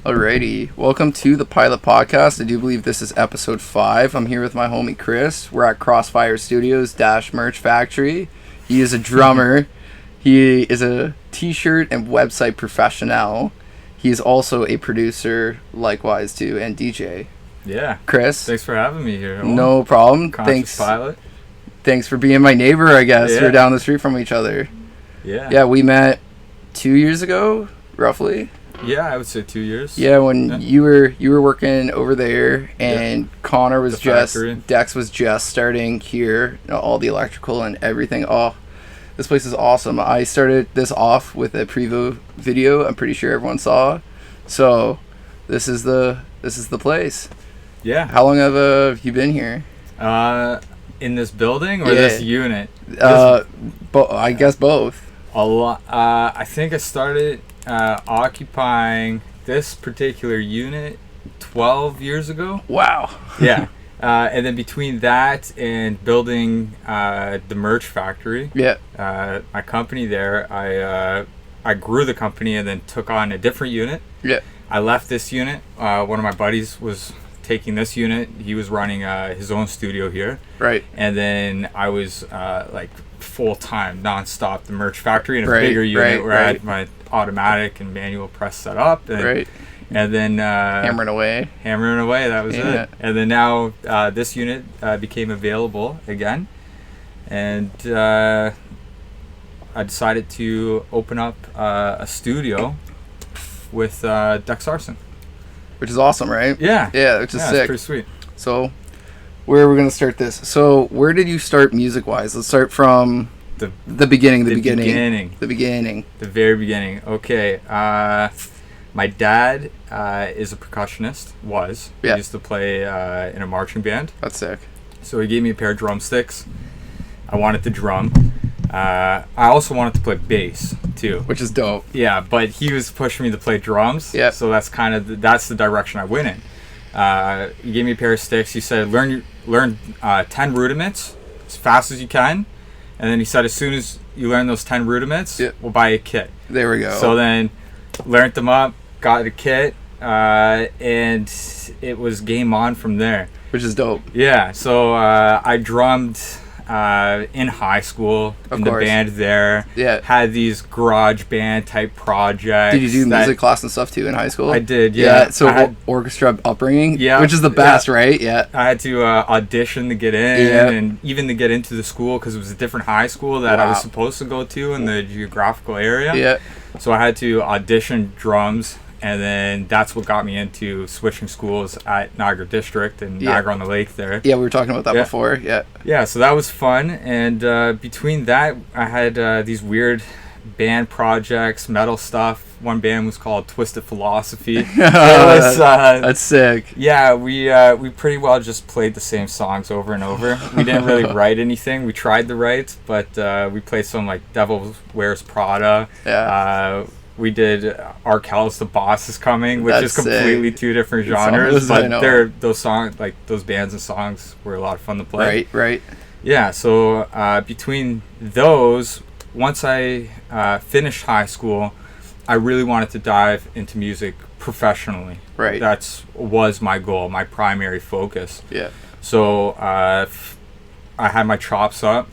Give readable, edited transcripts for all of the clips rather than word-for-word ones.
Alrighty, welcome to the Pilate Podcast. I do believe this is episode 5. I'm here with my homie Chris. We're at Crossfire Studios - Merch Factory. He is a drummer. He is a t-shirt and website professional. He is also a producer, likewise too, and DJ. Yeah, Chris. Thanks for having me here. No problem. Pilate. Thanks for being my neighbor. I guess Yeah. we're down the street from each other. Yeah, we met 2 years ago, roughly. Yeah, I would say 2 years. Yeah, when you were working over there, and Connor was Dex was just starting here, all the electrical and everything. Oh, this place is awesome. I started this off with a preview video. I'm pretty sure everyone saw. So, this is the place. Yeah. How long have you been here? In this building or this unit? I guess both. A lot. I think I started occupying this particular unit 12 years ago. Wow. Yeah. And then between that and building the merch factory, my company there, I grew the company and then took on a different unit. Yeah. I left this unit. One of my buddies was taking this unit. He was running his own studio here. Right. And then I was like full-time, non-stop, the merch factory in a bigger unit where I had my automatic and manual press set up. And, and then hammering away, that was it. And then now this unit became available again, and I decided to open up a studio with Dex Arson, which is awesome, right? Yeah, which is sick. It's pretty sweet. So where are we going to start this? So where did you start music-wise? Let's start from the beginning. The very beginning. Okay. My dad is a percussionist. He used to play in a marching band. That's sick. So he gave me a pair of drumsticks. I wanted to drum. I also wanted to play bass too, which is dope. Yeah, but he was pushing me to play drums. Yeah. So that's the direction I went in. He gave me a pair of sticks. He said, learn 10 rudiments as fast as you can. And then he said, as soon as you learn those 10 rudiments, we'll buy a kit. There we go. So then learned them up, got a kit, and it was game on from there. Which is dope. Yeah. So I drummed in high school in the band there. Yeah. Had these garage band type projects. Did you do music class and stuff too in high school? I did, yeah. So I had orchestra upbringing, yeah, which is the best, right? Yeah. I had to audition to get in, and even to get into the school because it was a different high school that I was supposed to go to in the geographical area. Yeah. So I had to audition drums. And then that's what got me into switching schools at Niagara District and Niagara on the Lake there. Yeah, we were talking about that before. Yeah. Yeah, so that was fun. And between that, I had these weird band projects, metal stuff. One band was called Twisted Philosophy. That's sick. Yeah, we pretty well just played the same songs over and over. We didn't really write anything. We tried to write, but we played some like Devil Wears Prada. Yeah. We did R. Kelly's The Boss Is Coming, which is completely two different genres, but those songs, like those bands and songs, were a lot of fun to play. Right. Yeah, so between those, once I finished high school, I really wanted to dive into music professionally. Right. That was my goal, my primary focus. Yeah. So I had my chops up.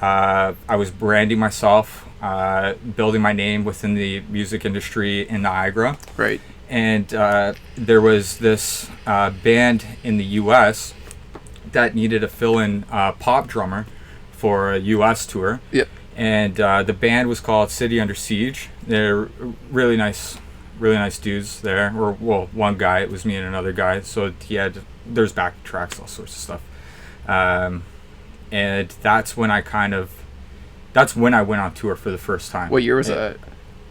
I was branding myself. Building my name within the music industry in Niagara. Right. And there was this band in the U.S. that needed a fill-in pop drummer for a U.S. tour. Yep. And the band was called City Under Siege. They're really nice dudes there. Or, well, one guy. It was me and another guy. So there's back tracks, all sorts of stuff. And that's when I went on tour for the first time. What year was that?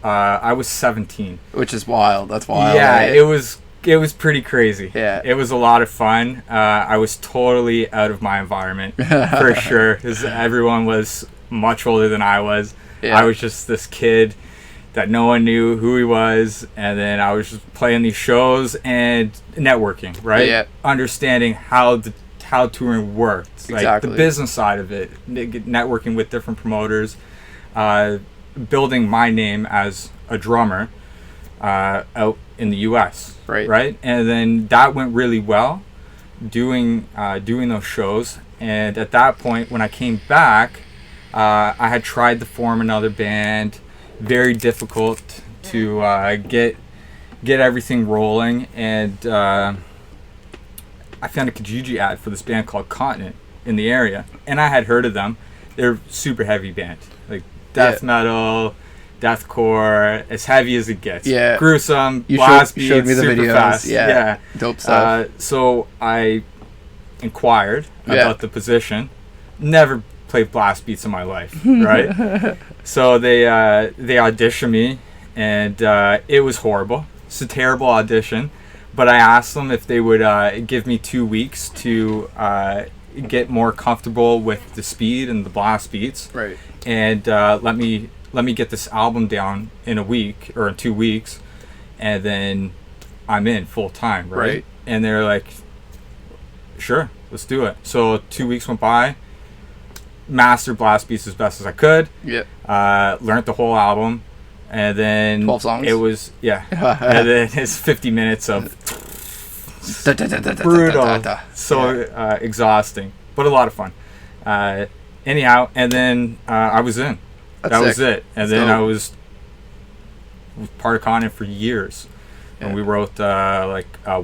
I was 17. Which is wild. That's wild. Yeah, right? it was pretty crazy. Yeah. It was a lot of fun. I was totally out of my environment for sure, because everyone was much older than I was. Yeah. I was just this kid that no one knew who he was, and then I was just playing these shows and networking, right? Yeah. Understanding how touring worked, like the business side of it, networking with different promoters, building my name as a drummer, out in the U.S. Right. And then that went really well, doing those shows. And at that point, when I came back, I had tried to form another band. Very difficult to get everything rolling, and I found a Kijiji ad for this band called Continent in the area, and I had heard of them. They're super heavy band, like death metal, deathcore, as heavy as it gets. Yeah, gruesome. You blast showed me the super videos. Fast. Yeah, dope stuff. So I inquired about the position. Never played blast beats in my life, right? So they auditioned me, and it was horrible. It's a terrible audition, but I asked them if they would give me 2 weeks to get more comfortable with the speed and the blast beats, right? And let me get this album down in a week or in 2 weeks, and then I'm in full time, right? And they're like, sure, let's do it. So 2 weeks went by. Mastered blast beats as best as I could. Learned the whole album, and then 12 songs. It was and then it's 50 minutes of brutal, so exhausting, but a lot of fun. Anyhow, and then I was in. That was it, and then I was part of Continent for years. And we wrote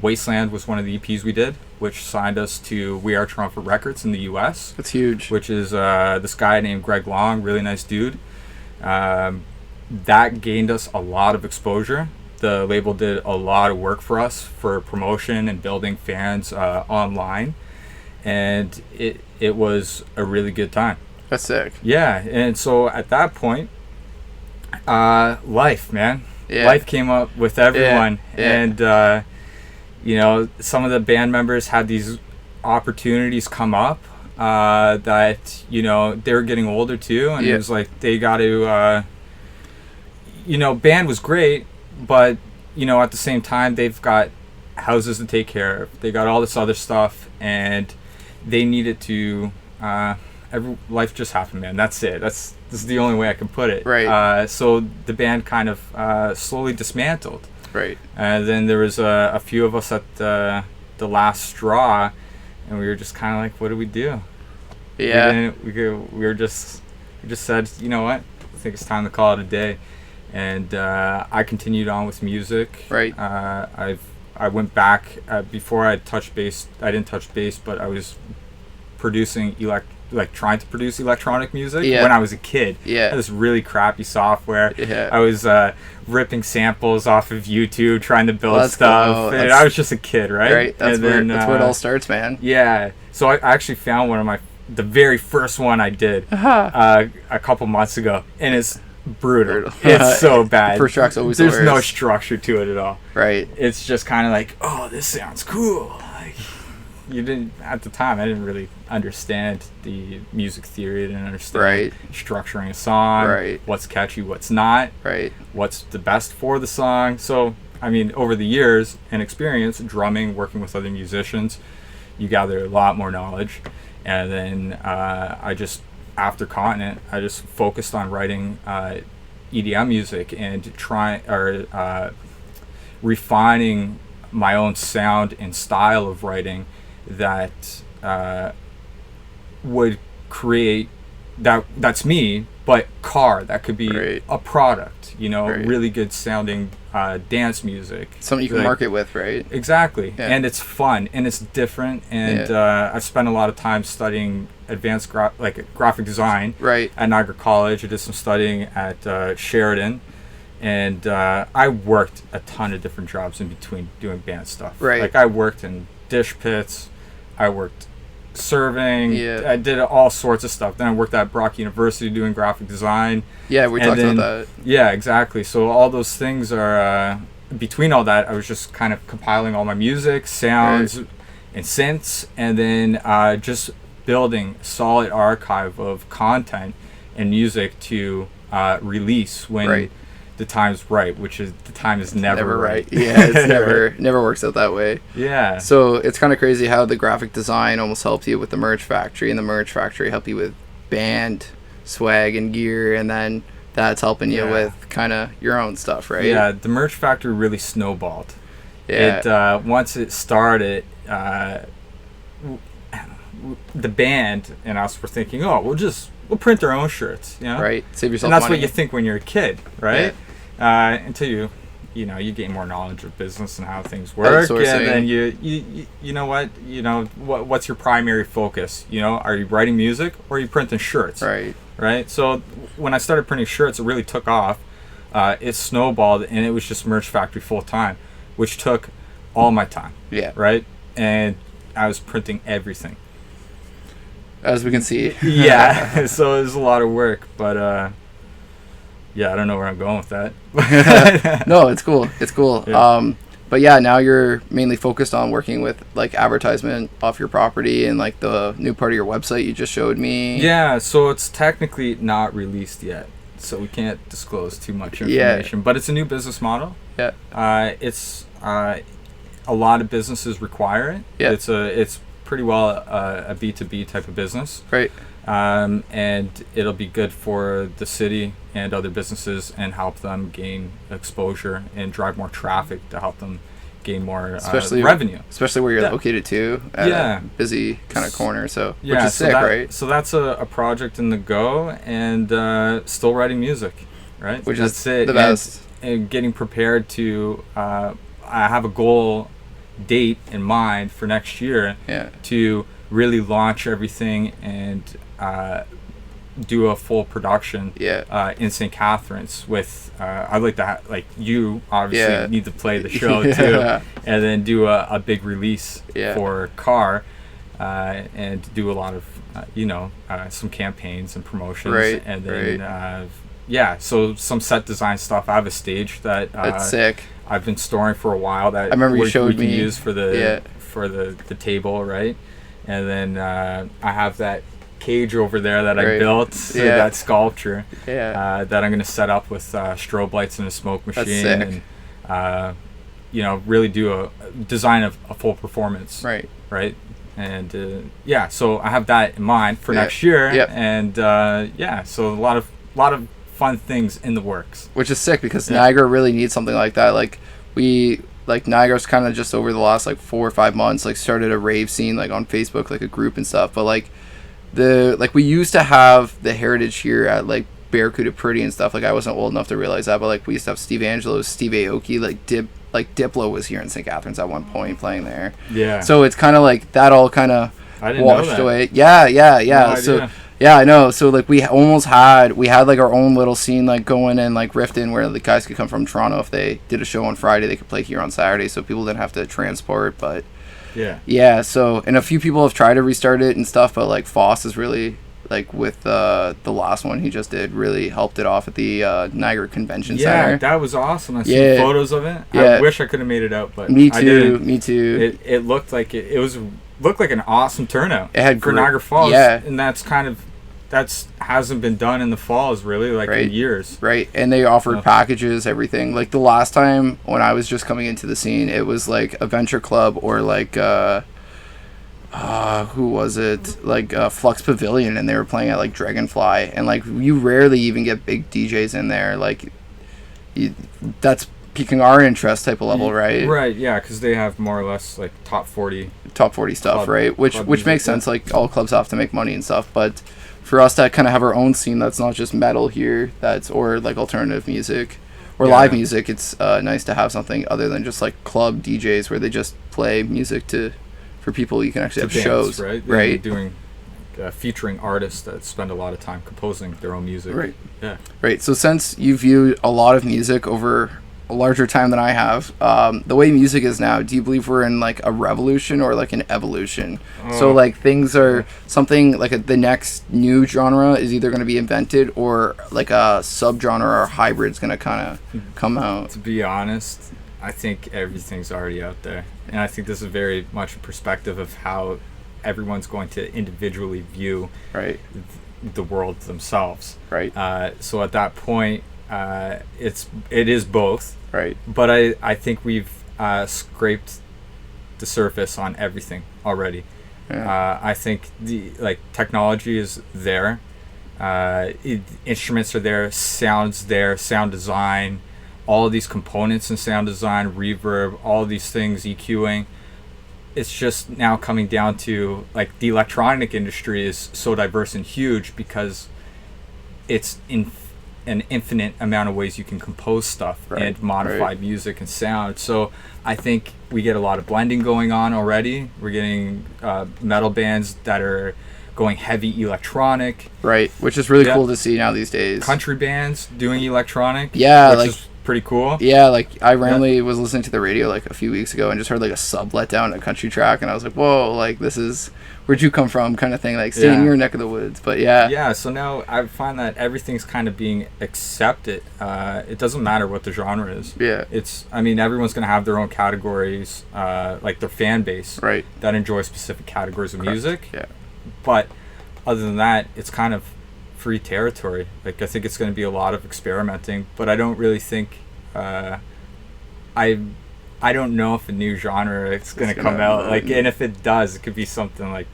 Wasteland was one of the EPs we did, which signed us to We Are Toronto Records in the U.S. That's huge. Which is this guy named Greg Long, really nice dude. That gained us a lot of exposure. The label did a lot of work for us for promotion and building fans online, and it was a really good time. That's sick. Yeah, and so at that point, life, man. Life came up with everyone, and some of the band members had these opportunities come up that they were getting older too, and it was like they got to band was great, but at the same time they've got houses to take care of, they got all this other stuff, and they needed to life just happened, man. That's it. This is the only way I can put it. Right. So the band kind of slowly dismantled. Right. And then there was a few of us at the last straw, and we were just kind of like, what do we do? Yeah. We just said, you know what? I think it's time to call it a day. And I continued on with music. Right. I went back before I touched bass. I didn't touch bass, but I was producing trying to produce electronic music when I was a kid. I had this really crappy software. I was ripping samples off of YouTube, trying to build stuff. And I was just a kid, right? Right. That's where it all starts, man. Yeah. So I actually found the very first one I did a couple months ago, and it's brutal. It's so bad. First track's always There's no structure to it at all. Right. It's just kind of like, oh, this sounds cool. You didn't at the time. I didn't really understand the music theory. I didn't understand structuring a song. Right. What's catchy, what's not. Right. What's the best for the song. So, I mean, over the years and experience, drumming, working with other musicians, you gather a lot more knowledge. And then after Continent, I just focused on writing EDM music and refining my own sound and style of writing that would create that's me, but C.A.R, that could be a product, really good sounding dance music, something you can market with, right? Exactly. And it's fun and it's different, and I've spent a lot of time studying advanced graphic design at Niagara College. I did some studying at Sheridan, and I worked a ton of different jobs in between doing band stuff. I worked in dish pits, I worked serving, I did all sorts of stuff. Then I worked at Brock University doing graphic design. We talked about that. Yeah, exactly. So all those things are between all that, I was just kind of compiling all my music, sounds, and synths, and then just building a solid archive of content and music to release when the time's right, which is the time is never right. It's never works out that way. Yeah. So it's kind of crazy how the graphic design almost helped you with the merch factory, and the merch factory helped you with band swag and gear, and then that's helping you Yeah. with kind of your own stuff, right? Yeah, the merch factory really snowballed. Yeah. It once it started, the band and us were thinking, oh, we'll print our own shirts, you know? Right. Save yourself And that's money. what you think when you're a kid, right? Until you gain more knowledge of business and how things work, and then you know what's your primary focus? You know, are you writing music or are you printing shirts? Right. So when I started printing shirts, it really took off. It snowballed, and it was just merch factory full time, which took all my time. Yeah. Right. And I was printing everything. As we can see. Yeah. So it was a lot of work, but yeah, I don't know where I'm going with that. No, it's cool. It's cool. Yeah. But yeah, now you're mainly focused on working with like advertisement off your property and like the new part of your website you just showed me. Yeah, so it's technically not released yet, so we can't disclose too much information. But it's a new business model. Yeah. It's a lot of businesses require it. Yeah. It's pretty well a B2B type of business. Right. And it'll be good for the city and other businesses and help them gain exposure and drive more traffic to help them gain more revenue. Especially where you're located too, at a busy kind of corner. So which is sick, right? So that's a project in the go, and still writing music, right? Which that's is the best. And getting prepared to. I have a goal date in mind for next year to really launch everything and do a full production in St. Catharines with I'd like to like you obviously need to play the show too, and then do a big release for C.A.R. And do a lot of some campaigns and promotions, and then so some set design stuff. I have a stage that's sick. I've been storing for a while that I remember you showed me. We can use for the table, right? And then I have that cage over there that I built, that sculpture that I'm going to set up with strobe lights and a smoke machine, and really do design a full performance, right? And so I have that in mind for next year, and so a lot of fun things in the works, which is sick because Niagara really needs something like that. Niagara's kind of just over the last 4 or 5 months started a rave scene on Facebook, a group and stuff, but we used to have the heritage here at Barracuda Pretty and stuff. I wasn't old enough to realize that, but we used to have Steve Angelo, Steve Aoki, Diplo was here in St. Catharines at one point playing there. Yeah. So it's kind of that all kind of washed away. Yeah. No so idea. yeah, I know. So we had our own little scene going in Rifton where the guys could come from Toronto. If they did a show on Friday, they could play here on Saturday, so people didn't have to transport. But so, and a few people have tried to restart it and stuff, but Foss is really with the last one he just did really helped it off at the Niagara Convention Center. Yeah, that was awesome. I see photos of it. I wish I could have made it out, but me too. I didn't. Me too. It looked like looked like an awesome turnout. It had for Niagara Falls, and that's hasn't been done in the falls really in years. Right, and they offered packages, everything. The last time when I was just coming into the scene, it was Adventure Club or who was it? Flux Pavilion, and they were playing at Dragonfly, and you rarely even get big DJs in there. That's piquing our interest type of level, right? Right, yeah, because they have more or less top 40 stuff, right? Which makes sense. All clubs have to make money and stuff, but for us to kind of have our own scene that's not just metal here, or alternative music or live music, it's nice to have something other than just club DJs where they just play music for people. You can actually have shows, right? Right. Doing featuring artists that spend a lot of time composing their own music. Right. Yeah. Right. So since you viewed a lot of music over a larger time than I have, the way music is now, do you believe we're in a revolution or an evolution? So things are something the next new genre is either going to be invented or a subgenre or hybrid is going to kind of come out. To be honest, I think everything's already out there, and I think this is very much a perspective of how everyone's going to individually view the world themselves. Right. So at that point, it is both. Right. But I think we've scraped the surface on everything already. Yeah. I think the technology is there. Instruments are there, sounds there, sound design, all of these components in sound design, reverb, all of these things, EQing. It's just now coming down to, like, the electronic industry is so diverse and huge because it's in an infinite amount of ways you can compose stuff and modify music and sound. So I think we get a lot of blending going on already. We're getting metal bands that are going heavy electronic, which is really cool to see now these days. Country bands doing electronic, which is pretty cool. Like I randomly was listening to the radio like a few weeks ago and just heard like a sub let down a country track, and I was like, whoa, like this is where'd you come from kind of thing, like stay in your neck of the woods. But so now I find that everything's kind of being accepted. It doesn't matter what the genre is. Everyone's gonna have their own categories, like their fan base that enjoy specific categories of music. But other than that, it's kind of free territory. Like, I think it's going to be a lot of experimenting, but I don't really think I don't know if a new genre is going to come out, like, and if it does, it could be something like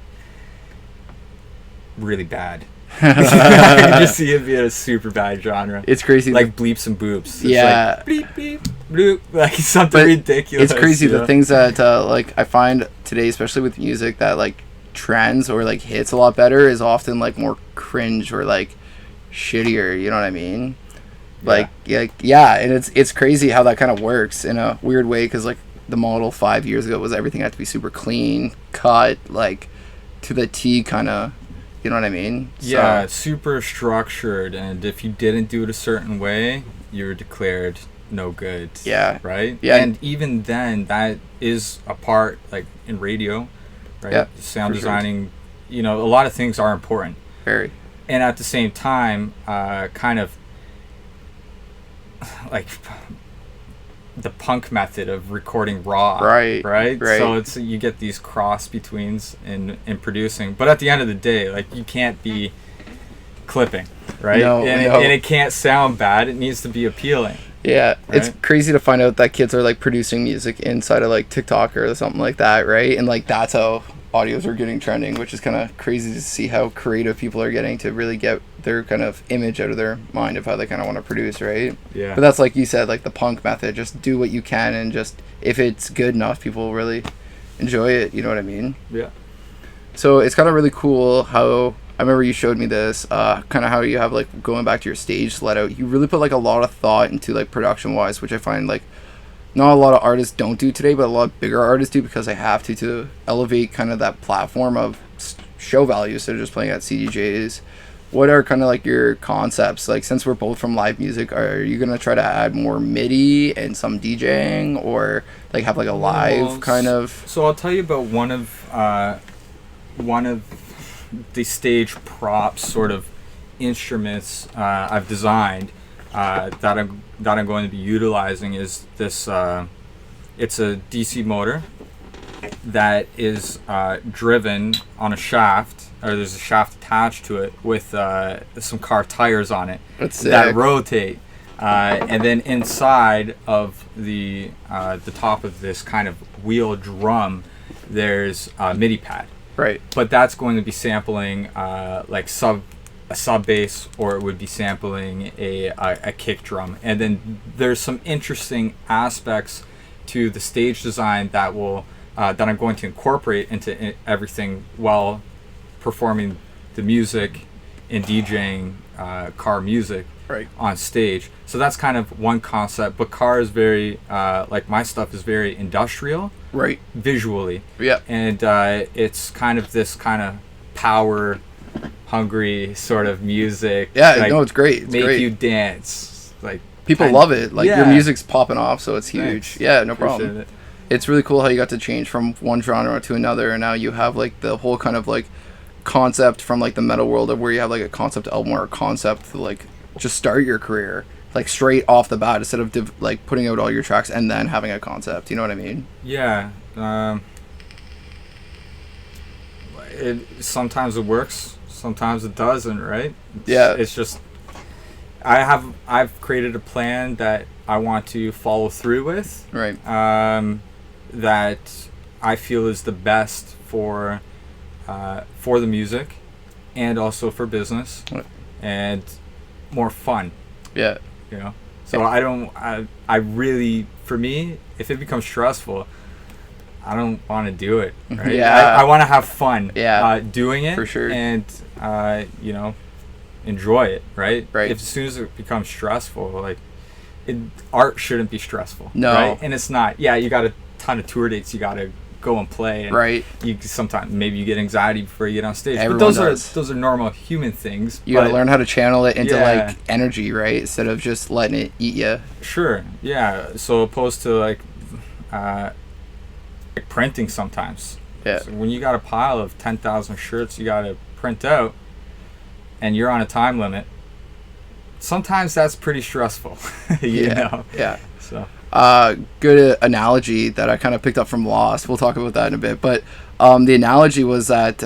really bad. I can just see it being a super bad genre. It's crazy, like bleeps and boops. It's like bleep beep bloop, like something ridiculous. It's crazy the things that like I find today, especially with music, that like trends or like hits a lot better is often like more cringe or like shittier, you know what I mean? And it's crazy how that kind of works in a weird way, because like the model 5 years ago was everything had to be super clean cut, like to the T kind of, you know what I mean? Super structured, and if you didn't do it a certain way, you were declared no good. And even then, that is a part, like in radio, sound designing, a lot of things are important. Very. And at the same time, kind of like the punk method of recording raw. Right. So it's, you get these cross betweens in producing, but at the end of the day, like, you can't be clipping, right? And it can't sound bad. It needs to be appealing. It's crazy to find out that kids are like producing music inside of like TikTok or something like that, right? And like that's how audios are getting trending, which is kind of crazy to see how creative people are getting to really get their kind of image out of their mind of how they kind of want to produce, right? But that's, like you said, like the punk method, just do what you can, and just if it's good enough, people will really enjoy it, you know what I mean? So it's kind of really cool how I remember you showed me this, kind of how you have like going back to your stage let out, you really put like a lot of thought into like production wise, which I find like not a lot of artists don't do today, but a lot of bigger artists do, because they have to elevate kind of that platform of show value instead of just playing at CDJs. What are kind of like your concepts? Like, since we're both from live music, are you going to try to add more MIDI and some DJing, or like have like a live kind of? So I'll tell you about one of the stage props sort of instruments I've designed that I'm going to be utilizing is this. It's a DC motor that is driven on a shaft, or there's a shaft attached to it with some car tires on it that rotate, and then inside of the top of this kind of wheel drum, there's a MIDI pad. But that's going to be sampling like a sub bass, or it would be sampling a kick drum. And then there's some interesting aspects to the stage design that will that I'm going to incorporate into everything while performing the music and DJing car music on stage. So that's kind of one concept. But car is very like my stuff is very industrial, visually. And it's kind of this kind of power hungry sort of music. It's great. It's make great. You dance. Like, people love it. Like, your music's popping off, so it's huge. Thanks. No problem. It's really cool how you got to change from one genre to another, and now you have like the whole kind of like concept from like the metal world of where you have like a concept album or a concept to like just start your career like straight off the bat, instead of like putting out all your tracks and then having a concept. You know what I mean? Sometimes it works, sometimes it doesn't, right? Yeah. It's just I've created a plan that I want to follow through with. Right. That I feel is the best for the music and also for business. Right. and more fun. Yeah. You know? So I really, for me, if it becomes stressful, I don't want to do it. Right? Yeah. I want to have fun doing it. For sure. And, you know, enjoy it, right? Right. If as soon as it becomes stressful, like, art shouldn't be stressful. No. Right? And it's not. Yeah, you got a ton of tour dates you got to go and play. And right. You sometimes, maybe you get anxiety before you get on stage. Everyone but does. those are normal human things. You got to learn how to channel it into, yeah. like, energy, right? Instead of just letting it eat you. Sure. Yeah. So opposed to, like printing sometimes. Yeah. So when you got a pile of 10,000 shirts you got to print out and you're on a time limit, sometimes that's pretty stressful. you know? Yeah. So. Good analogy that I kind of picked up from Lost. We'll talk about that in a bit. But the analogy was that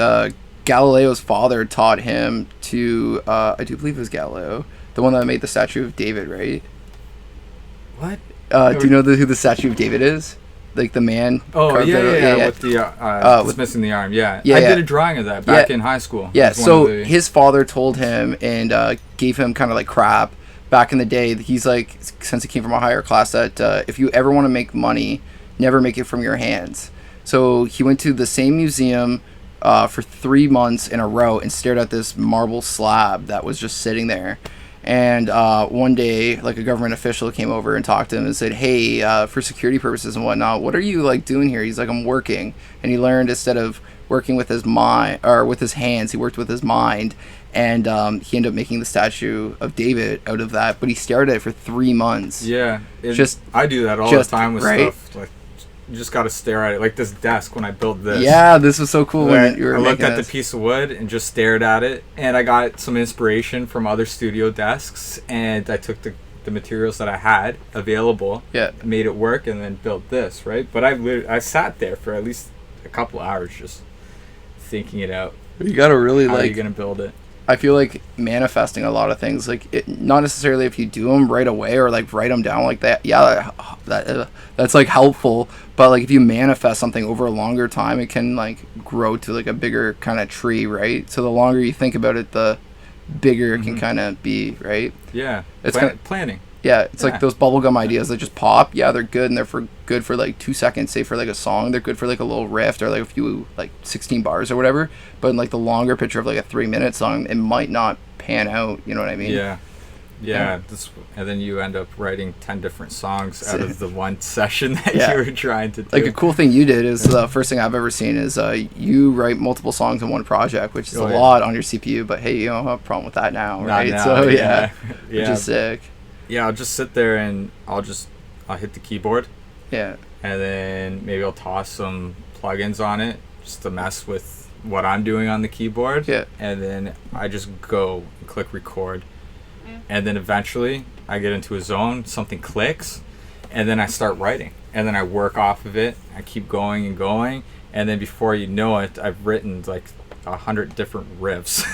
Galileo's father taught him to, I do believe it was Galileo, the one that made the statue of David, right? What? Do you know who the statue of David is? Like the man. Oh, yeah. With the missing the arm. Yeah. I did a drawing of that back in high school. Yeah. So his father told him and gave him kind of like crap back in the day. He's like, since he came from a higher class, that if you ever want to make money, never make it from your hands. So he went to the same museum for 3 months in a row and stared at this marble slab that was just sitting there. And one day, like, a government official came over and talked to him and said, hey, for security purposes and whatnot, what are you, like, doing here? He's like, I'm working. And he learned, instead of working with his mind, or with his hands, he worked with his mind. And he ended up making the statue of David out of that. But he stared at it for 3 months. Yeah. I do that all the time with stuff. Like, you just got to stare at it. Like this desk, when I built this. Yeah, this was so cool when you were I looked at this. the piece of wood and just stared at it. And I got some inspiration from other studio desks. And I took the materials that I had available. Yeah. Made it work and then built this, right? But I sat there for at least a couple hours just thinking it out. You got to really, How like... are you going to build it? I feel like manifesting a lot of things, like, not necessarily if you do them right away or like write them down like that. Yeah, that's like helpful. But like if you manifest something over a longer time, it can like grow to like a bigger kind of tree, right? So the longer you think about it, the bigger it can kind of be, right? Yeah, it's planning. Yeah, it's like those bubblegum ideas that just pop. Yeah, they're good, and they're good for like 2 seconds. Say for like a song, they're good for like a little riff or like a few, like 16 bars or whatever. But in like the longer picture of like a 3-minute song, it might not pan out. You know what I mean? Yeah. And then you end up writing 10 different songs out of the one session that you were trying to do. Like a cool thing you did is the first thing I've ever seen is you write multiple songs in one project, which is a lot on your CPU. But hey, you don't have a problem with that now, right? Now, so which is sick. Yeah, I'll just sit there and I'll hit the keyboard. Yeah. And then maybe I'll toss some plugins on it just to mess with what I'm doing on the keyboard. Yeah. And then I just go and click record. And then eventually I get into a zone, something clicks, and then I start writing. And then I work off of it. I keep going and going. And then before you know it, I've written like 100 different riffs.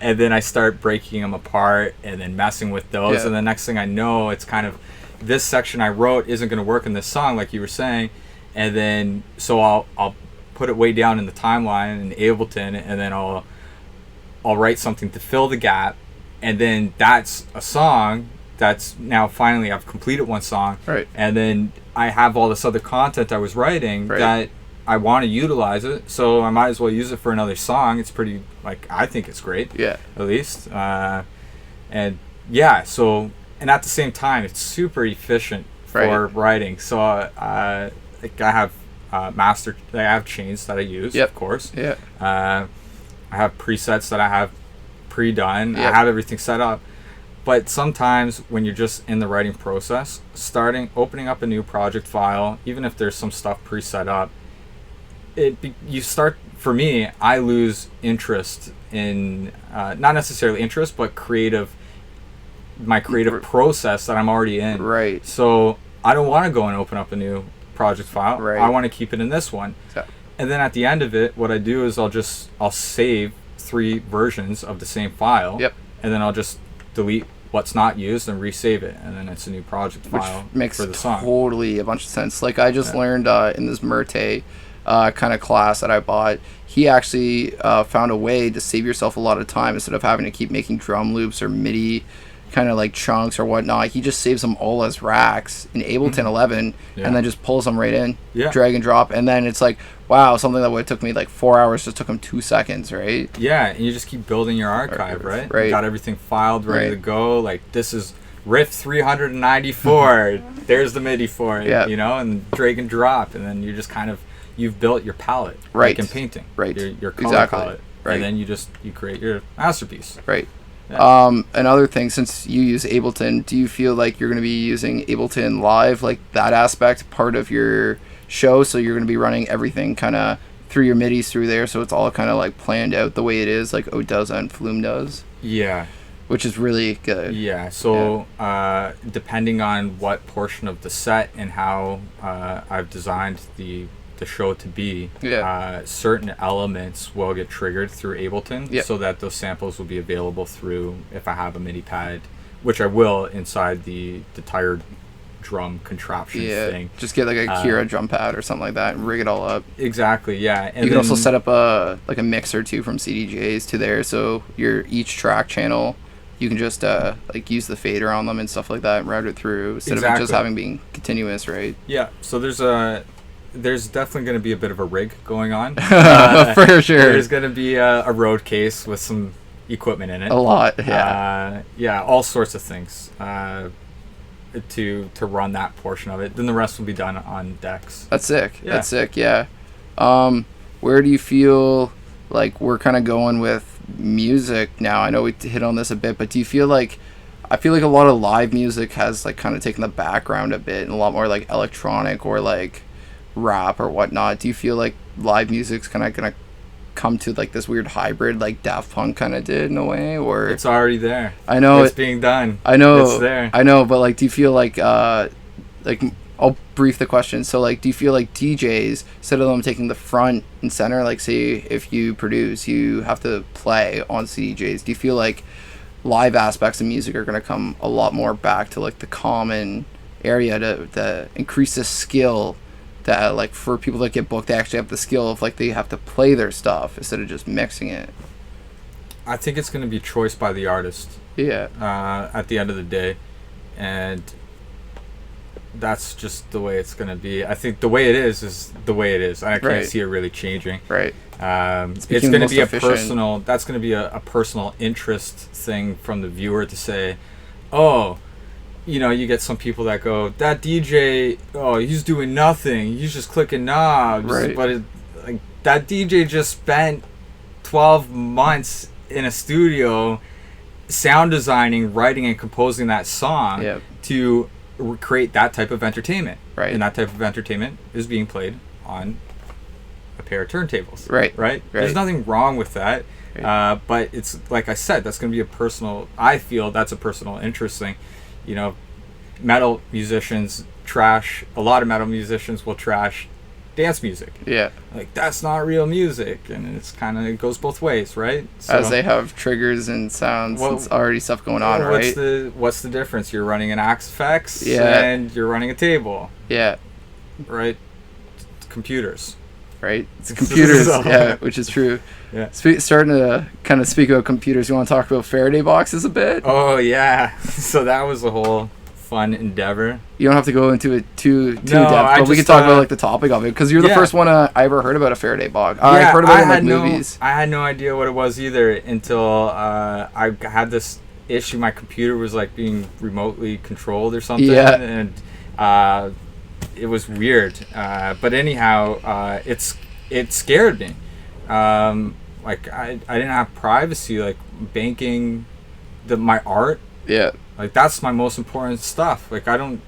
And then I start breaking them apart and then messing with those. And the next thing I know, it's kind of, this section I wrote isn't going to work in this song, like you were saying. And then, so I'll put it way down in the timeline in Ableton, and then I'll write something to fill the gap. And then that's a song that's now finally I've completed one song. Right. And then I have all this other content I was writing that I want to utilize it, so I might as well use it for another song. It's pretty, like, I think it's great. Yeah. At least. And yeah, so, and at the same time, it's super efficient for writing. So, like I have I have chains that I use, of course. Yeah. I have presets that I have pre-done. I have everything set up. But sometimes when you're just in the writing process, opening up a new project file, even if there's some stuff pre-set up, for me, I lose interest in, not necessarily interest, but my creative process that I'm already in. Right. So I don't want to go and open up a new project file. Right. I want to keep it in this one. So. And then at the end of it, what I do is I'll save 3 versions of the same file. Yep. And then I'll just delete what's not used and resave it, and then it's a new project file. Which makes for the song. Totally a bunch of sense. Like I just learned in this Murte kind of class that I bought, he actually found a way to save yourself a lot of time instead of having to keep making drum loops or MIDI kind of like chunks or whatnot. He just saves them all as racks in Ableton 11 and then just pulls them right in, drag and drop, and then it's like, wow, something that would have took me like 4 hours just took him 2 seconds, right? Yeah, and you just keep building your archive, right? Right. You got everything filed, ready to go. Like, this is riff 394. There's the MIDI for it, you know, and drag and drop, and then you just kind of, you've built your palette, like in painting, your color palette, and then you create your masterpiece, right? Yeah. Another thing, since you use Ableton, do you feel like you're going to be using Ableton Live, like that aspect part of your show? So you're going to be running everything kind of through your MIDIs through there, so it's all kind of like planned out the way it is, like Odoza and Flume does. Yeah. Which is really good. Yeah. So depending on what portion of the set and how I've designed the show to be, certain elements will get triggered through Ableton, so that those samples will be available through, if I have a MIDI pad, which I will, inside the tired drum contraption thing. Just get like a C.A.R drum pad or something like that and rig it all up. Exactly, yeah. And you can also set up a mix or two from CDJs to there, so each track channel, you can just like use the fader on them and stuff like that and route it through instead of it just having being continuous, right? Yeah, so there's definitely going to be a bit of a rig going on. For sure. There's going to be a road case with some equipment in it. A lot, yeah. All sorts of things to run that portion of it. Then the rest will be done on decks. That's sick. Yeah. That's sick, yeah. Where do you feel like we're kind of going with music now? I know we hit on this a bit, but do you feel like, I feel like a lot of live music has like kind of taken the background a bit and a lot more like electronic or like rap or whatnot. Do you feel like live music's kind of gonna come to like this weird hybrid like Daft Punk kind of did in a way? Or it's already there. I know it's being done. I know it's there. I know, but like, do you feel like I'll brief the question. So like, do you feel like DJs, instead of them taking the front and center, like say if you produce, you have to play on CDJs, do you feel like live aspects of music are going to come a lot more back to like the common area to increase the skill, that like for people that get booked, they actually have the skill of like they have to play their stuff instead of just mixing it? I think it's going to be choice by the artist. Yeah. At the end of the day, and that's just the way it's going to be. I think the way it is the way it is. I can't see it really changing. Right. It's going to be a personal. That's going to be a personal interest thing from the viewer to say, oh, you know, you get some people that go, that DJ, oh, he's doing nothing. He's just clicking knobs. Right. But like that DJ just spent 12 months in a studio sound designing, writing, and composing that song to create that type of entertainment. Right. And that type of entertainment is being played on a pair of turntables. Right. There's nothing wrong with that. Right. But it's, like I said, that's going to be I feel that's a personal interest thing. You know, metal musicians a lot of metal musicians will trash dance music. Yeah. Like, that's not real music, and it goes both ways, right? So, as they have triggers and sounds, it's already stuff going on, right? What's the difference? You're running an Axe FX and you're running a table. Yeah. Right? Computers. Right? It's computers, which is true. Yeah. Starting to kind of speak about computers, you want to talk about Faraday boxes a bit? Oh, yeah. So that was a whole fun endeavor. You don't have to go into it too depth, but we can talk about like the topic of it, because you're the first one I ever heard about a Faraday box. I heard about it in like movies. I had no idea what it was either until I had this issue. My computer was like being remotely controlled or something, and it was weird. But anyhow, it scared me. Like I didn't have privacy, like banking my art. Yeah. Like, that's my most important stuff. Like, I'm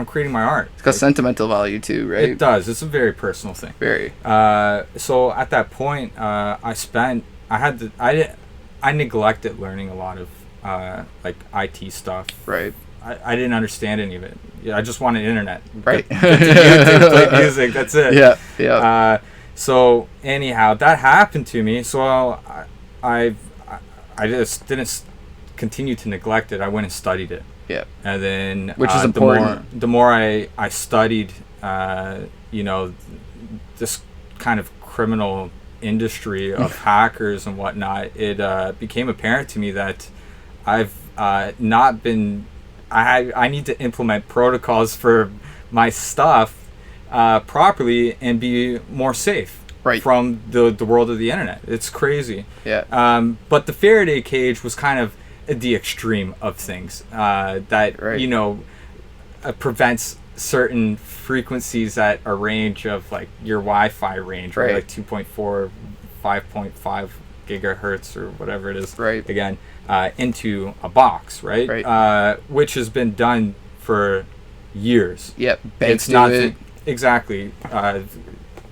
creating my art. It's got sentimental value too, right? It does. It's a very personal thing. Very. So at that point, I neglected learning a lot of like IT stuff. Right. I didn't understand any of it. Yeah, I just wanted internet. Right. Get to YouTube, play music. That's it. Yeah. Yeah. So anyhow, that happened to me. So I just didn't continue to neglect it. I went and studied it. Yeah. And then which is important. The more I studied, you know, this kind of criminal industry of hackers and whatnot, it became apparent to me that I've not been. I need to implement protocols for my stuff properly and be more safe from the world of the internet. It's crazy. Yeah. But the Faraday cage was kind of the extreme of things that prevents certain frequencies at a range of like your Wi-Fi range, right? Like 2.4, 5.5 gigahertz or whatever it is. Right. Again, into a box, right? Right. Which has been done for years. Yeah. Banks it's not do it. Exactly.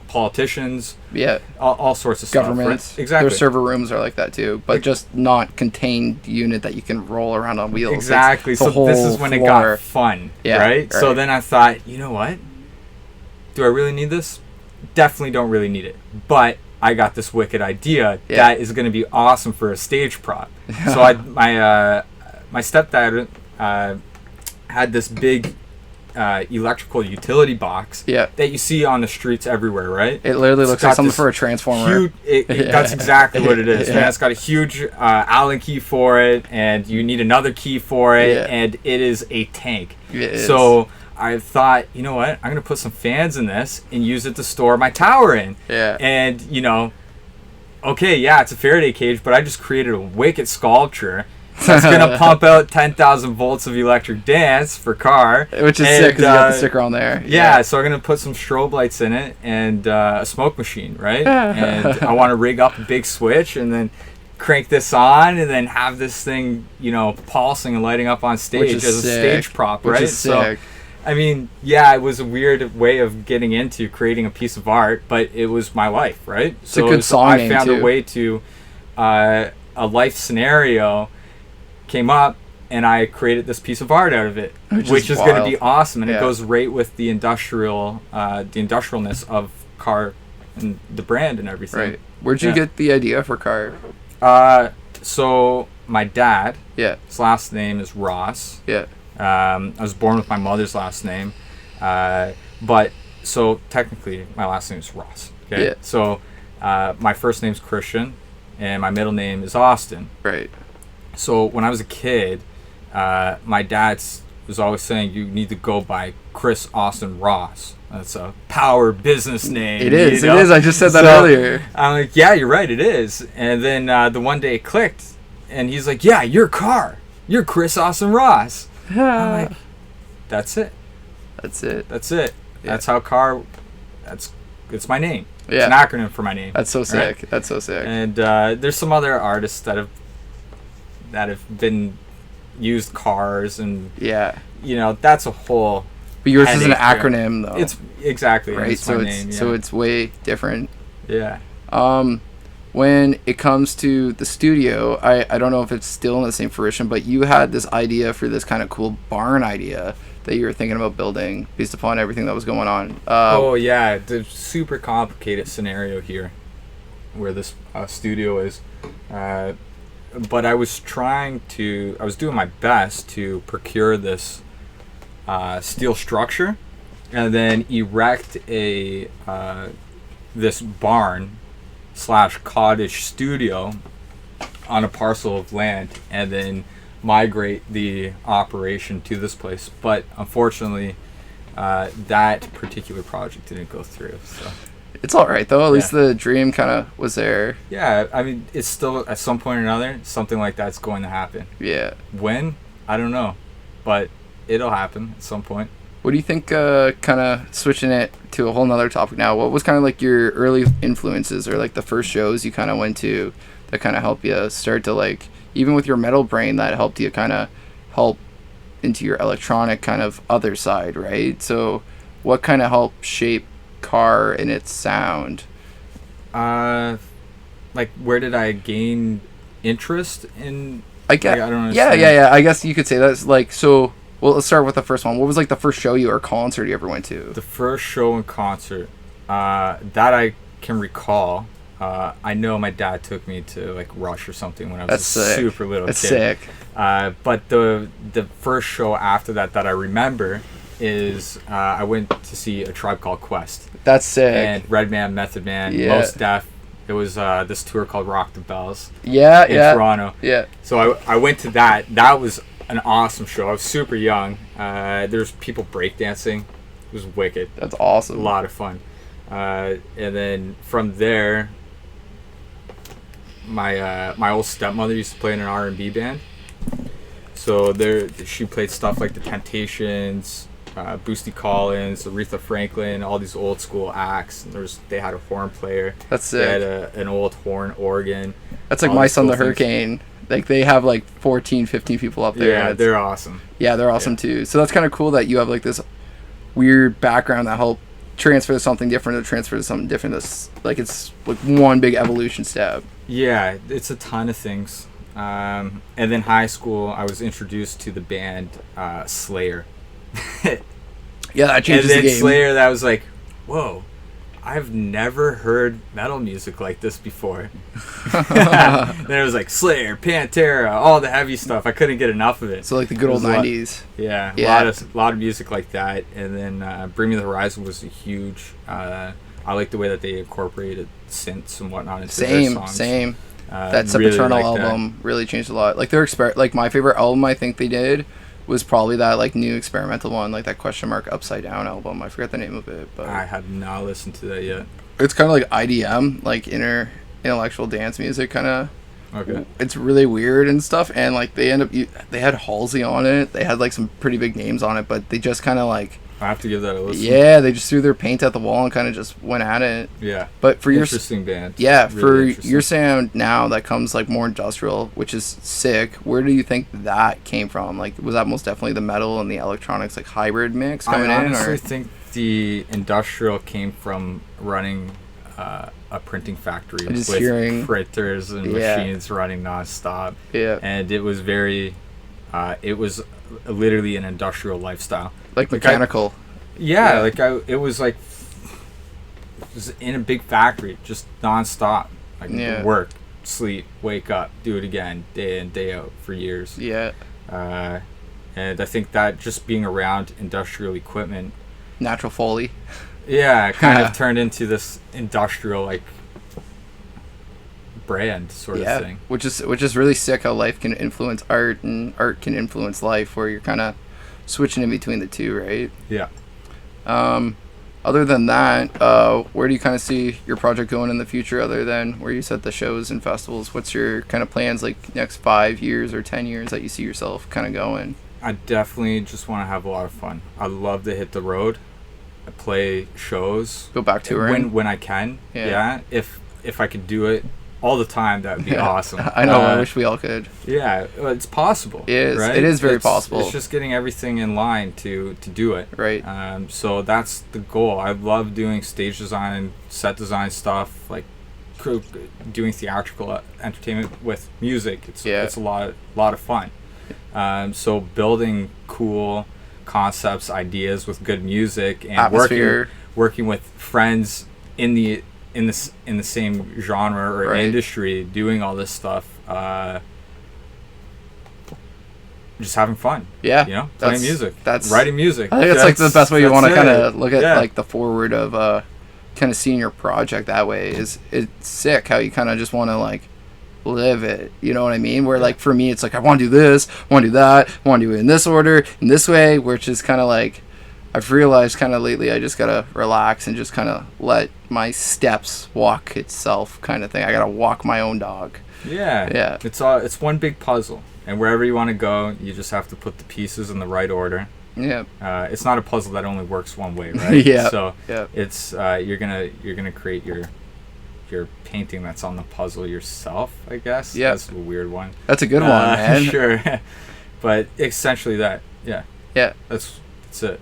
Politicians. Yeah. All sorts of governments. Stuff. Right? Exactly. Their server rooms are like that too, but just not contained unit that you can roll around on wheels. Exactly. So this is when it got fun, right? So then I thought, you know what? Do I really need this? Definitely don't really need it. But I got this wicked idea that is going to be awesome for a stage prop. So my stepdad had this big electrical utility box that you see on the streets everywhere, right? It literally looks like something for a transformer. That's exactly what it is, man. It's got a huge Allen key for it, and you need another key for it, and it is a tank. So I thought, you know what? I'm going to put some fans in this and use it to store my tower in. Yeah. And, it's a Faraday cage, but I just created a wicked sculpture that's going to pump out 10,000 volts of electric dance for C.A.R. Which is sick because you got the sticker on there. Yeah, so I'm going to put some strobe lights in it and a smoke machine, right? And I want to rig up a big switch and then crank this on and then have this thing, pulsing and lighting up on stage as a stage prop, right? Which is sick. So, I mean, yeah, it was a weird way of getting into creating a piece of art, but it was my life, right? It's a good song name, I found too. a way to, a life scenario came up, and I created this piece of art out of it, which is going to be awesome, and it goes right with the industrialness of C.A.R. and the brand and everything. Right. Where'd you get the idea for C.A.R? So my dad, his last name is Ross. Yeah. I was born with my mother's last name, but so technically my last name is Ross. Okay. Yeah. So my first name's Christian, and my middle name is Austin. Right. So when I was a kid, my dad was always saying you need to go by Chris Austin Ross. That's a power business name. It is. It is. I just said that earlier. I'm like, yeah, you're right. It is. And then the one day it clicked, and he's like, yeah, you're C.A.R. You're Chris Austin Ross. I'm like, that's it. That's it. That's it. Yeah. That's how C.A.R. It's my name. Yeah. It's an acronym for my name. That's so sick. Right? That's so sick. And there's some other artists that have been used cars and that's a whole. But yours is an acronym though. It's exactly right. It's so my it's name, so it's way different. Yeah. When it comes to the studio, I don't know if it's still in the same fruition, but you had this idea for this kind of cool barn idea that you were thinking about building based upon everything that was going on. The super complicated scenario here where this studio is. But I was doing my best to procure this steel structure and then erect this barn / cottage studio on a parcel of land and then migrate the operation to this place. But unfortunately, that particular project didn't go through. So it's all right though. At least the dream kind of was there. Yeah, I mean, it's still at some point or another something like that's going to happen. Yeah. When? I don't know, but it'll happen at some point. What do you think, kind of switching it to a whole nother topic now, what was kind of like your early influences or like the first shows you kind of went to that kind of helped you start to like, even with your metal brain, that helped you kind of help into your electronic kind of other side, right? So what kind of helped shape C.A.R. and its sound? Like where did I gain interest in? I guess. Like, I don't understand. Yeah. I guess you could say that's like so. Well, let's start with the first one. What was like the first show or concert you ever went to? The first show and concert that I can recall. I know my dad took me to like Rush or something when I was super little kid. That's sick. But the first show after that I remember is I went to see A Tribe Called Quest. That's sick. And Redman, Method Man, Mos Def. It was this tour called Rock the Bells. Yeah, in Toronto. Yeah. So I went to that. That was an awesome show. I was super young. There's people breakdancing. It was wicked. That's awesome. A lot of fun. And then from there, my old stepmother used to play in an R&B band. So she played stuff like The Temptations, Boosty Collins, Aretha Franklin, all these old school acts. And they had a horn player. That's sick. They had an old horn organ. That's like My Son the Hurricane. Like they have like 14, 15 people up there. Yeah, they're awesome. Yeah, they're awesome too. So that's kind of cool that you have like this weird background that helped transfer to something different or transfer to something different. That's like it's like one big evolution step. Yeah, it's a ton of things. And then high school, I was introduced to the band Slayer. Yeah, that changes the game. And then Slayer, that was like, whoa, I've never heard metal music like this before. Then it was like Slayer, Pantera, all the heavy stuff. I couldn't get enough of it. So like the good old 90s. Yeah, a lot of music like that. And then Bring Me the Horizon was a huge. I like the way that they incorporated synths and whatnot into their songs. Same. That Sempiternal album really changed a lot. Like their like my favorite album I think they did was probably that like new experimental one, like that Question Mark Upside Down album. I forget the name of it, but I have not listened to that yet. It's kind of like IDM, like intellectual dance music kind of. Okay. It's really weird and stuff, and like they had Halsey on it. They had like some pretty big names on it, but they just kind of like. I have to give that a listen. Yeah, they just threw their paint at the wall and kind of just went at it. Yeah. But for interesting band. Yeah, really for your sound now that comes like more industrial, which is sick. Where do you think that came from? Like, was that most definitely the metal and the electronics like hybrid mix coming in? I honestly think the industrial came from running a printing factory with printers and machines running nonstop. Yeah. And it was very, it was literally an industrial lifestyle. Like mechanical. It was in a big factory, just nonstop. Like work, sleep, wake up, do it again, day in, day out for years. Yeah. And I think that just being around industrial equipment, natural Foley. Yeah, kind of turned into this industrial like brand sort of thing. Which is really sick how life can influence art and art can influence life, where you're kind of switching in between the two, right? Yeah. Other than that, where do you kind of see your project going in the future, other than where you set the shows and festivals? What's your kind of plans, like next 5 years or 10 years that you see yourself kind of going? I definitely just want to have a lot of fun. I love to hit the road. I play shows. Go back touring when I can. Yeah. If I could do it all the time, that would be awesome. I know. I wish we all could. Yeah, it's possible. It is. Right? It is very possible. It's just getting everything in line to do it. Right. So that's the goal. I love doing stage design, set design stuff, like doing theatrical entertainment with music. It's a lot of fun. So building cool concepts, ideas with good music, and working with friends in the same genre or industry, doing all this stuff, just having fun. Yeah, playing music. That's writing music. I think that's like the best way you want to kind of look at like the forward of kind of seeing your project that way. It's sick how you kind of just want to like live it. You know what I mean? Where like for me, it's like I want to do this, I want to do that, I want to do it in this order, in this way, which is kind of like. I've realized kind of lately I just gotta relax and just kind of let my steps walk itself kind of thing. I gotta walk my own dog. Yeah. It's one big puzzle, and wherever you want to go, you just have to put the pieces in the right order. Yeah. It's not a puzzle that only works one way, right? Yeah. So it's you're gonna create your painting that's on the puzzle yourself, I guess. Yeah. That's a weird one. That's a good one, man. Sure. But essentially that. Yeah. Yeah. That's it.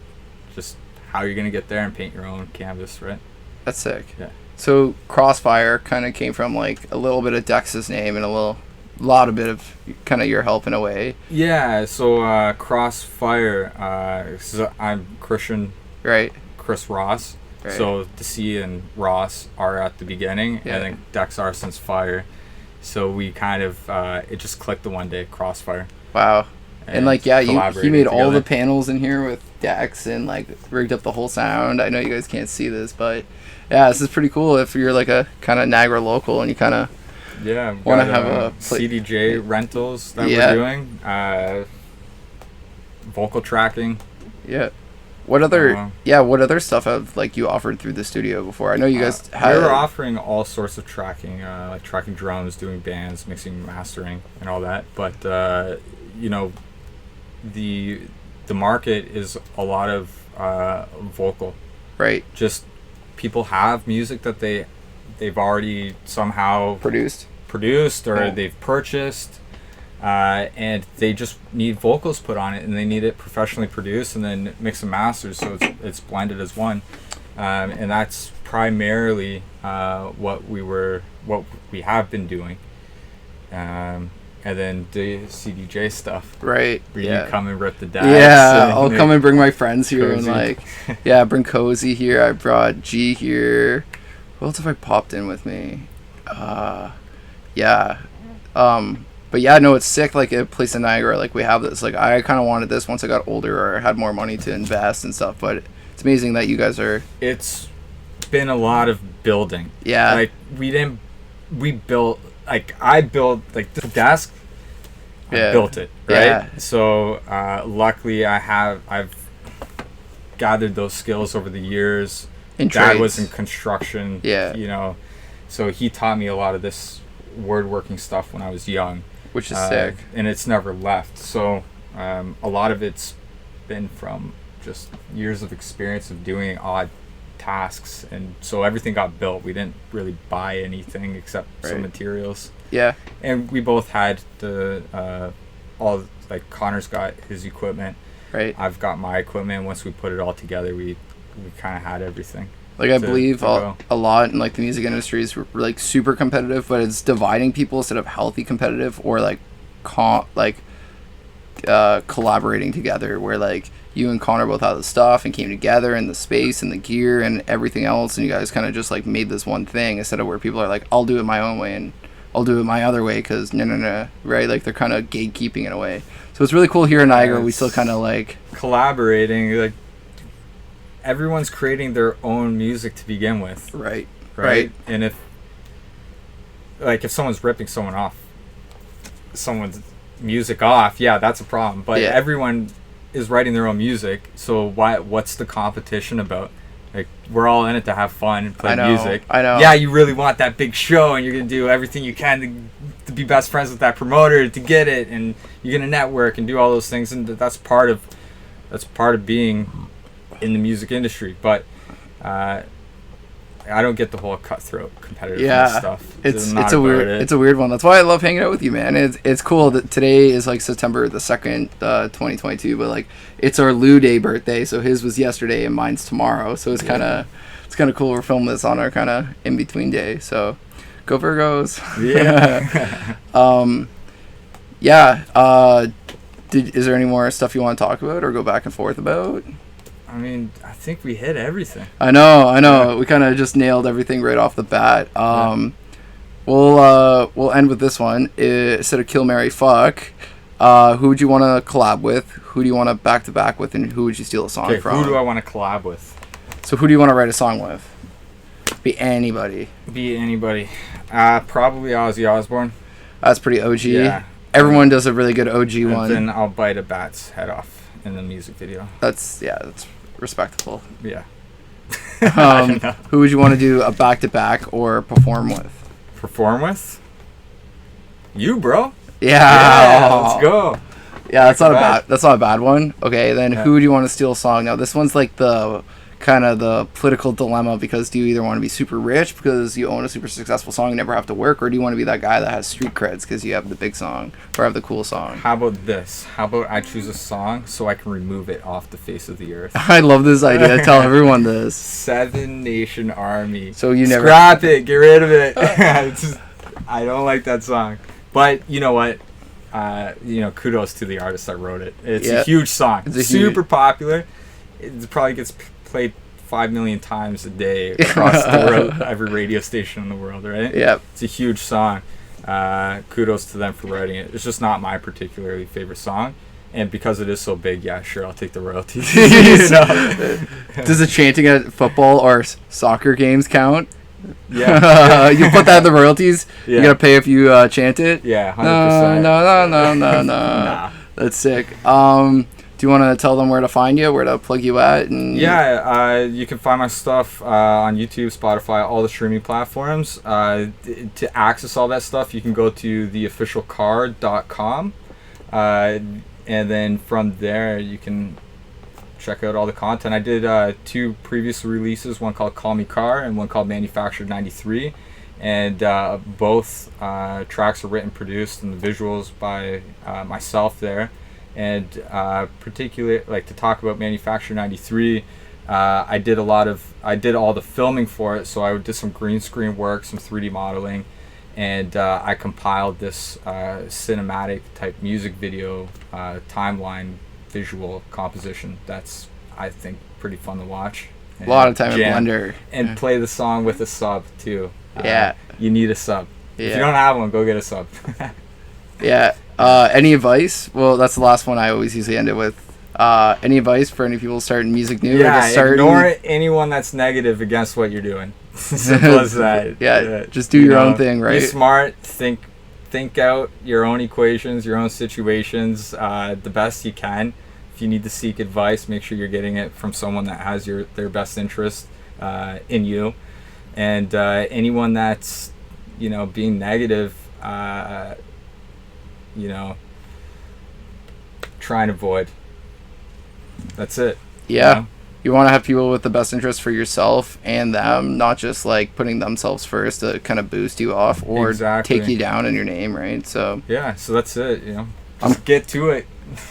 Just how you're gonna get there and paint your own canvas, right? That's sick. Yeah. So Crossfire kind of came from like a little bit of Dex's name and a lot of bit of kind of your help in a way. Yeah. So Crossfire. So I'm Christian. Right. Chris Ross. Right. So the C and Ross are at the beginning, and then Dex R since Fire. So we kind of it just clicked the one day, Crossfire. Wow. And like he made all the panels in here with decks and like rigged up the whole sound. I know you guys can't see this, but yeah, this is pretty cool if you're like a kind of Niagara local and you kind of want to have a CDJ rentals that we're doing, vocal tracking. Yeah. What other stuff have like you offered through the studio before? I know you guys had. We were offering all sorts of tracking, like tracking drums, doing bands, mixing, mastering, and all that. But you know, the market is a lot of vocal. Right. Just people have music that they've already somehow produced or they've purchased. And they just need vocals put on it, and they need it professionally produced and then mix and mastered, so it's blended as one. And that's primarily what we have been doing. And then the CDJ stuff. Right. Where you come and rip the decks. Yeah, I'll come and bring my friends here Cozy. And like, bring Cozy here. I brought G here. Who else have I popped in with me? But yeah, no, it's sick. Like a place in Niagara, like we have this. Like I kind of wanted this once I got older or had more money to invest and stuff. But it's amazing that you guys are. It's been a lot of building. Yeah. Like we built. Like I built like the desk. I built it, right? Yeah. So luckily I've gathered those skills over the years. Dad was in construction. Yeah. You know, so he taught me a lot of this word-working stuff when I was young. Which is sick. And it's never left. So a lot of it's been from just years of experience of doing odd tasks. And so everything got built. We didn't really buy anything except some materials. Yeah. And we both had like Connor's got his equipment. Right. I've got my equipment. Once we put it all together, we kind of had everything. Like I believe a lot in like the music industry is like super competitive, but it's dividing people instead of healthy competitive or like collaborating together. Where like you and Connor both had the stuff and came together and the space and the gear and everything else, and you guys kind of just like made this one thing instead of where people are like, I'll do it my own way and I'll do it my other way because no, right? Like they're kind of gatekeeping in a way. So it's really cool here in Niagara. We still kind of like collaborating, like. Everyone's creating their own music to begin with. Right. And if someone's ripping someone's music off, that's a problem. But everyone is writing their own music, so what's the competition about? Like, we're all in it to have fun and play music. I know. Yeah, you really want that big show, and you're going to do everything you can to be best friends with that promoter to get it, and you're going to network and do all those things, and that's part of being in the music industry. But I don't get the whole cutthroat competitive stuff. It's a weird one. That's why I love hanging out with you, man. It's cool that today is like September the 2nd, 2022, but like it's our Lou Day birthday, so his was yesterday and mine's tomorrow. So it's kind of cool. We're filming this on our kind of in between day. So go Virgos. Yeah. Is there any more stuff you want to talk about or go back and forth about? I mean, I think we hit everything. I know. Yeah. We kind of just nailed everything right off the bat. We'll end with this one. Instead of Kill, Marry, Fuck, who would you want to collab with? Who do you want to back-to-back with? And who would you steal a song from? Who do I want to collab with? So who do you want to write a song with? Be anybody. Probably Ozzy Osbourne. That's pretty OG. Yeah. Everyone does a really good OG one. Then I'll bite a bat's head off in the music video. That's respectable. Yeah. Who would you want to do a back-to-back or perform with? You, bro. Yeah. Let's go. Yeah, that's not a bad one. Okay, then who do you want to steal a song? Now this one's like the kind of the political dilemma, because do you either want to be super rich because you own a super successful song and never have to work, or do you want to be that guy that has street creds because you have the big song or have the cool song? How about this? How about I choose a song so I can remove it off the face of the earth? I love this idea. Tell everyone this. 7 Nation Army. So you never scrap it, get rid of it. I don't like that song. But you know what? Kudos to the artist that wrote it. It's a huge song. It's super popular. It probably gets played 5 million times a day across the world, every radio station in the world, right? Yeah. It's a huge song. Kudos to them for writing it. It's just not my particularly favorite song. And because it is so big, yeah, sure, I'll take the royalties. Does the chanting at football or soccer games count? Yeah. You put that in the royalties? Yeah. You gotta pay if you chant it? Yeah, 100%. No. Nah. That's sick. Do you want to tell them where to find you, where to plug you at? And you can find my stuff on YouTube, Spotify, all the streaming platforms. To access all that stuff, you can go to theofficialcar.com. And then from there, you can check out all the content. I did 2 previous releases, one called Call Me Car and one called Manufactured 93. And both tracks are written, produced, and the visuals by myself there. And particularly, like, to talk about Manufactured 93, I did all the filming for it. So I did some green screen work, some 3D modeling, and I compiled this cinematic type music video timeline visual composition that's, I think, pretty fun to watch. A lot of time in Blender. And play the song with a sub too. Yeah. You need a sub. Yeah. If you don't have one, go get a sub. Yeah. Any advice? Well, that's the last one I always usually end it with. Any advice for any people starting music new? Yeah, ignore anyone that's negative against what you're doing. Simple as that. Yeah, just do your own thing, right? Be smart. Think out your own equations, your own situations, the best you can. If you need to seek advice, make sure you're getting it from someone that has their best interest in you. And anyone that's, being negative, try and avoid. That's it. Yeah. You want to have people with the best interest for yourself and them, not just like putting themselves first to kind of boost you off or take you down in your name, right? So yeah, so that's it. Just get to it.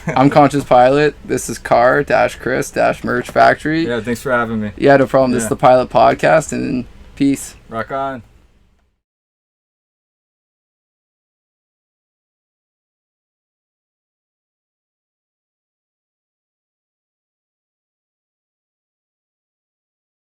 I'm Conscious Pilate. This is C.A.R.-Chris-Merch Factory. Yeah, thanks for having me. Yeah, no problem. This is the Pilot Podcast, and peace. Rock on.